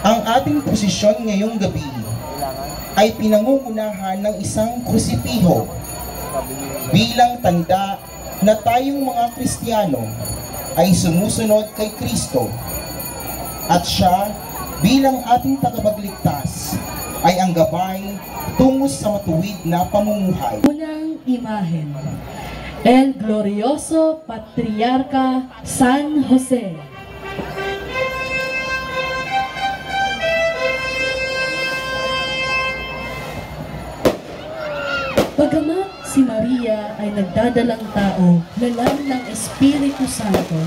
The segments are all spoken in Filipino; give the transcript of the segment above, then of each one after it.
Ang ating posisyon ngayong gabi ay pinangungunahan ng isang krusipiho bilang tanda na tayong mga Kristiyano ay sumusunod kay Kristo at siya bilang ating tagapagligtas ay ang gabay tungo sa matuwid na pamumuhay. Unang imahen, El Glorioso Patriarca San Jose. Bagamat si Maria ay nagdadalang tao, lalang ng Espiritu Santo,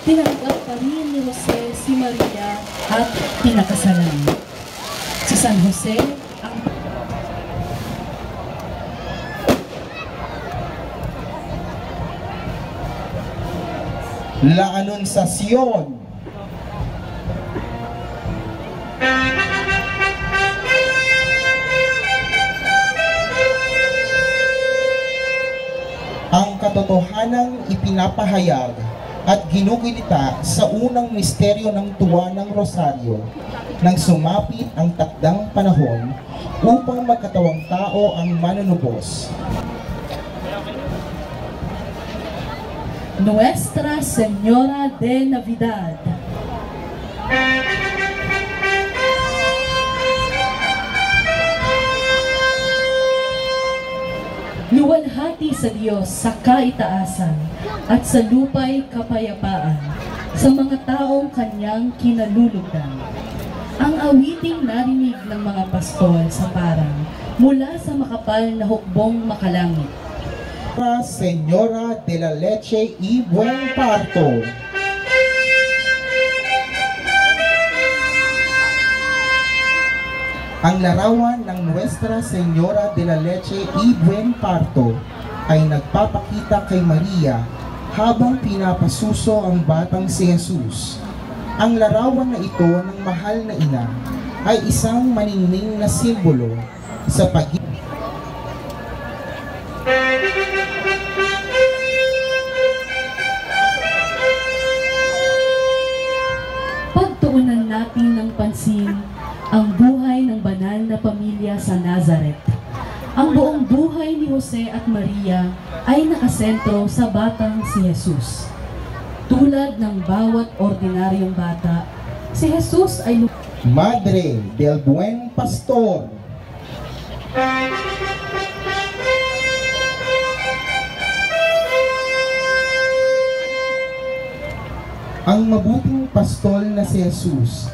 tinanggap pa rin ni Jose si Maria at pinakasalan. Si San Jose ang La Anunciación. Ang katotohanang ipinapahayag at ginugulita sa unang misteryo ng tuwa ng Rosaryo nang sumapit ang takdang panahon upang magkatawang tao ang manunubos. Nuestra Señora de Navidad. Luwalhati sa Diyos sa kaitaasan at sa lupa'y kapayapaan sa mga taong kanyang kinalulugdan. Ang awiting narinig ng mga pastol sa parang mula sa makapal na hukbong makalangit. Señora de la Leche y Buen Parto. Ang larawan ng Nuestra Señora de la Leche y Buen Parto ay nagpapakita kay Maria habang pinapasuso ang batang si Jesus. Ang larawan na ito ng mahal na ina ay isang maningning na simbolo sa Pagtuunan natin ng pansin ang buhay ng banal na pamilya sa Nazareth. Ang buong buhay ni Jose at Maria ay nakasentro sa batang si Jesus. Tulad ng bawat ordinaryong bata, si Jesus ay Madre del Buen Pastor. Ang mabuting pastol na si Jesus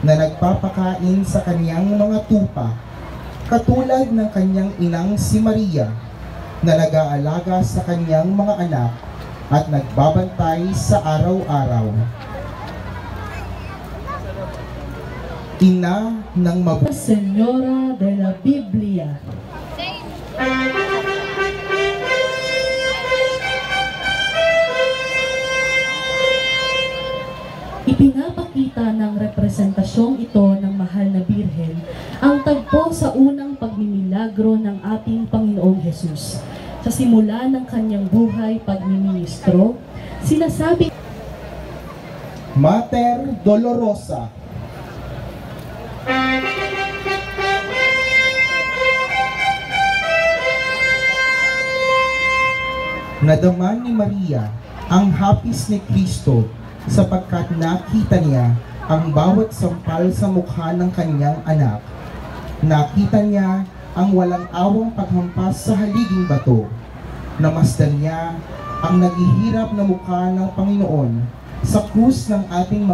na nagpapakain sa kaniyang mga tupa, katulad ng kanyang inang si Maria na nag-aalaga sa kaniyang mga anak at nagbabantay sa araw-araw. Ina ng mabuting Señora de la Biblia. Ipinapakita ng representasyong ito ng mahal na Birhen ang tagpo sa unang pagmimilagro ng ating Panginoong Hesus. Sa simula ng kanyang buhay pagmiministro, sinasabi Mater Dolorosa. Nadama ni Maria ang hapis ni Kristo sapagkat nakita niya ang bawat sampal sa mukha ng kanyang anak. Nakita niya ang walang awang paghampas sa haliging bato. Namasdan niya ang naghihirap na mukha ng Panginoon sa krus ng ating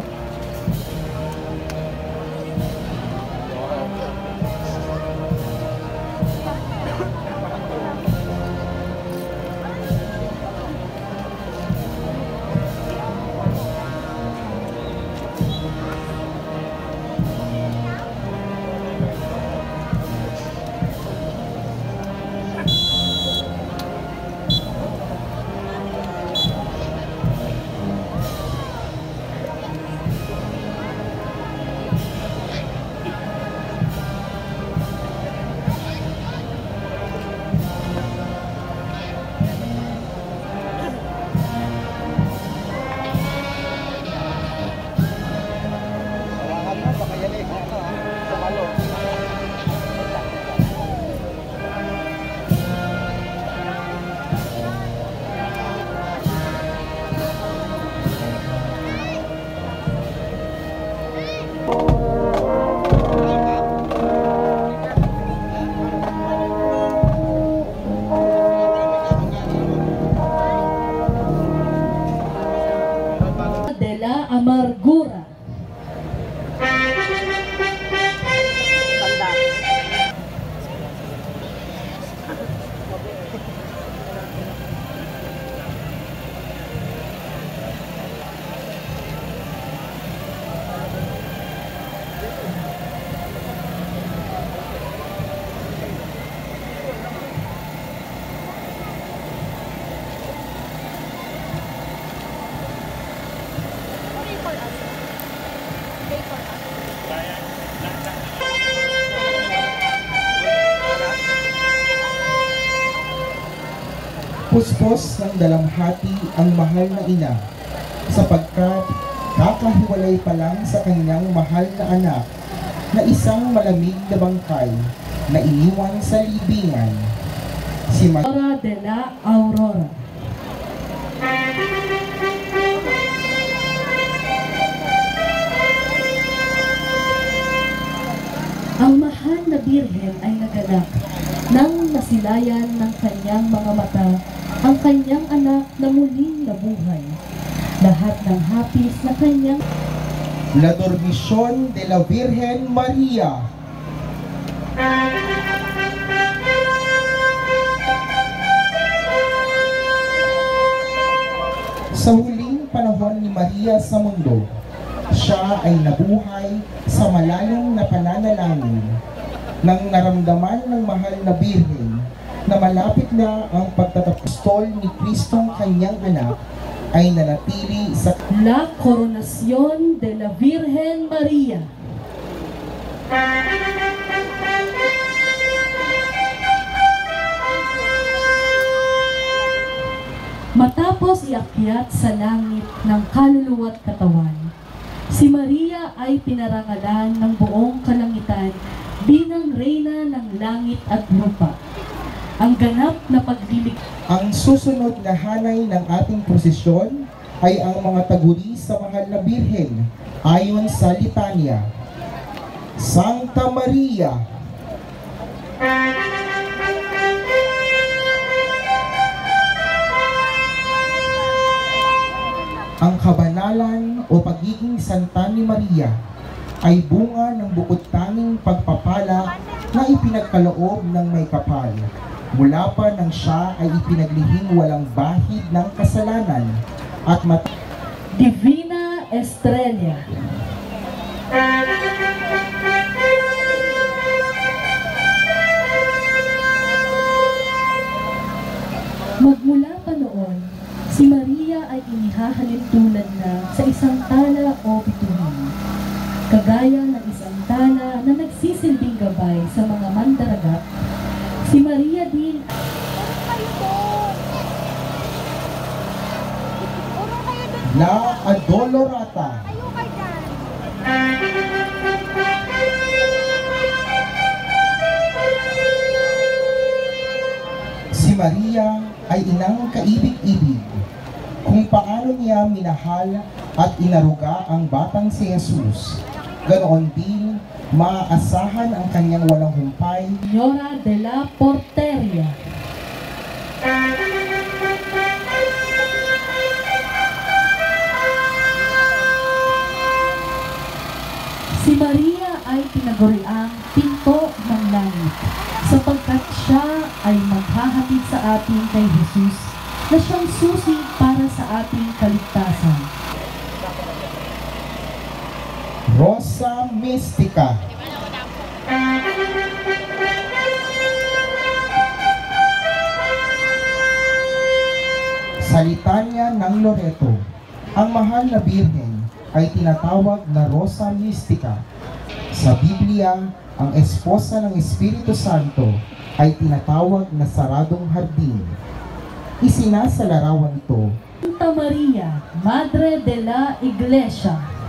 Puspos ng dalamhati ang mahal na ina, sapagkat kakahiwalay pa lang sa kanyang mahal na anak na isang malamig na bangkay na iniwan sa libingan. Si Aurora de la Aurora. Ang mahal na birhen ay naganap nang masilayan ng kanyang mga mata ang kanyang anak na muling nabuhay. Lahat ng hapis na kanyang La Dormición de la Virgen Maria. Sa huling panahon ni Maria sa mundo, siya ay nabuhay sa malalim na pananalangin nang naramdaman ng mahal na birhen na malapit na ang pagtatapostol ni Kristong kanyang anak ay nanatili sa La Coronación de la Virgen Maria. Matapos iakyat sa langit ng kaluluwa't katawan, si Maria ay pinarangalan ng buong kalangitan bilang reyna ng langit at lupa. Ang ganap na paglilig. Ang susunod na hanay ng ating prosesyon ay ang mga taguri sa mahal na birhen ayon sa litanya. Santa Maria, ang kabanalan o pagiging santa ni Maria ay bunga ng bukod tanging pagpapala na ipinagkaloob ng may kapal. Mula pa nang siya ay ipinaglihing walang bahid ng kasalanan at Divina Estrella. Magmula pa noon, si Maria ay inihahalin tulad na sa isang tala o bituin, kagaya ng isang tala na nagsisilbing gabay sa mga mandaragat. Si Maria din La Adolorata. Si Maria ay inang kaibig-ibig. Kung paano niya minahal at inaruga ang batang si Jesus, ganoon din maaasahan ang kanyang walang humpay. Señora de la Porteria. Si Maria ay tinaguriang pinto ng langit sapagkat siya ay maghahatid sa atin kay Jesus na siyang susi para sa ating kaligtasan. Rosa Mystica. Sa litanya ng Loreto, ang mahal na birhen ay tinatawag na Rosa Mystica. Sa Biblia, ang esposa ng Espiritu Santo ay tinatawag na Saradong Hardin. Isinasalarawan ito Santa Maria, Madre de la Iglesia.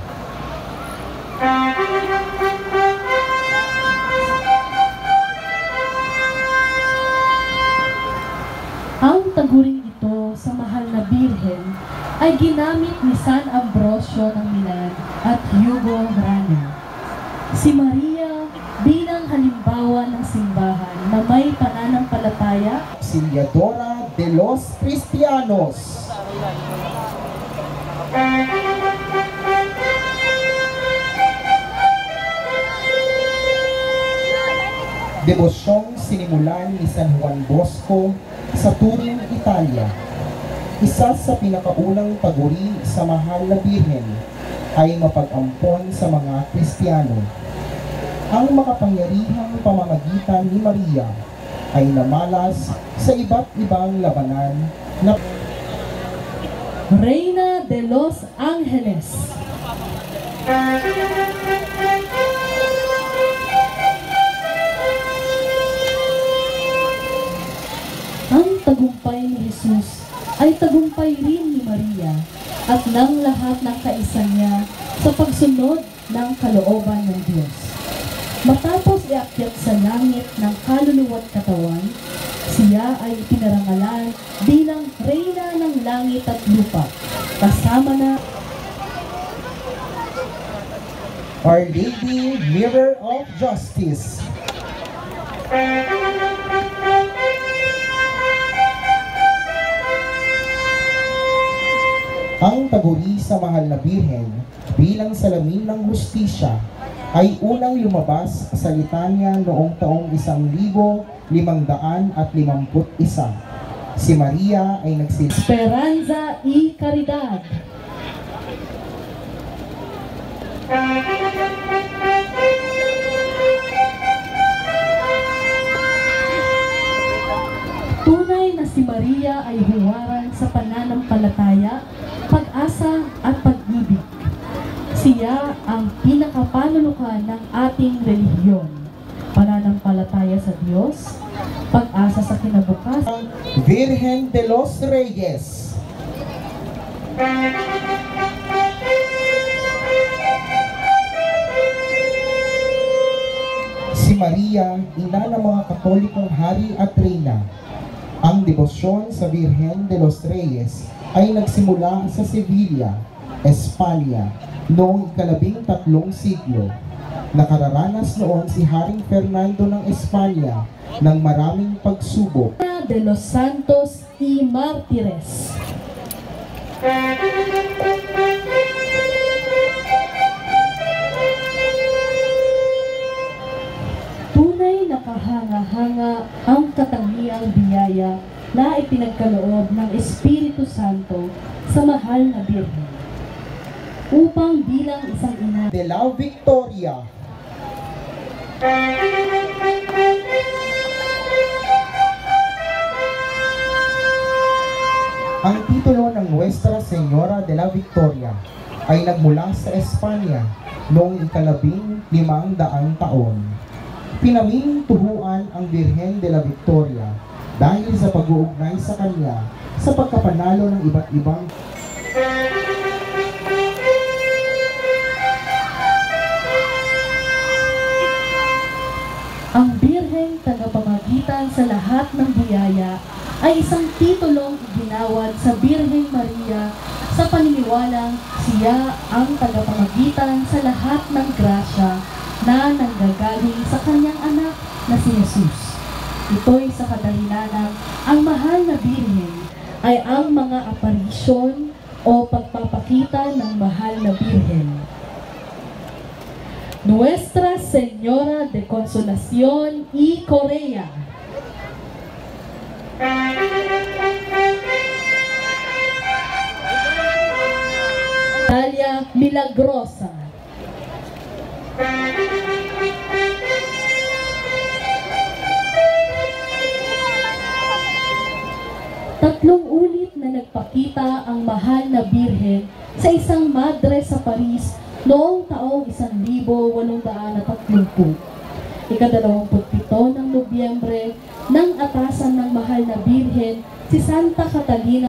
Ang taguring ito sa mahal na birhen ay ginamit ni San Ambrosio ng Milan at Hugo Rana. Si Maria bilang halimbawa ng simbahan na may pananampalataya, Auxiliadora de los Cristianos. Debosyong sinimulan ni San Juan Bosco sa Turin, Italia. Isa sa pinakaunang paguri sa mahal na Birhen ay mapag-ampon sa mga Kristiyano. Ang makapangyarihang pamamagitan ni Maria ay namalas sa iba't ibang labanan na Reina de los Angeles. Ang tagumpay ni Jesus ay tagumpay rin ni Maria at ng lahat ng kaisa niya sa pagsunod ng kalooban ng Diyos. Matapos iakyat sa langit ng kaluluwa't katawan, siya ay pinarangalan bilang Reyna ng langit at lupa, kasama na Our Lady, Mirror of Justice. Ang paguri sa mahal na Birhen bilang salamin ng hustisya ay unang lumabas sa litanya noong taong 1551. Si Maria ay nagsilbi Esperanza y Caridad. Tunay na si Maria ay huwaran sa pananampalataya, pag-asa at pag-ibig. Siya ang pinakapanulukan ng ating relihiyon, pananampalataya sa Diyos, pag-asa sa kinabukasan. Virgen de los Reyes. Si Maria, ina ng mga Katolikong hari at reyna. Ang debosyon sa Virgen de los Reyes ay nagsimula sa Sevilla, Espanya, noong 13 siglo. Nakararanas noon si Haring Fernando ng Espanya ng maraming pagsubok. De los Santos y Mártires. Tunay na kahanga-hanga ang katangiang biyaya na ipinagkaloob ng Espiritu Santo sa mahal na Birhen, upang bilang isang ina De la Victoria. Ang titulo ng Nuestra Señora de la Victoria ay nagmula sa Espanya noong 1500 taon. Pinamintuhuan ang Virgen de la Victoria dahil sa pag-uugnay sa kanya sa pagkapanalo ng iba't ibang Ang Birheng tagapamagitan sa lahat ng biyaya ay isang titulong iginawad sa Birheng Maria sa paniniwalang siya ang tagapamagitan sa lahat ng grasya na nanggagaling sa kanyang anak na si Jesus. Ito'y sa kadahilanang ang mahal na Birhen ay ang mga aparisyon o pagpapakita ng mahal na Birhen. Nuestra Señora de Consolación y Correa. Italia Milagrosa. Tatlong ulit na nagpakita ang mahal na Birhen sa isang madre sa Paris noong taong 1830. Ika-27 ng Nobyembre, nang atasan ng mahal na Birhen si Santa Catalina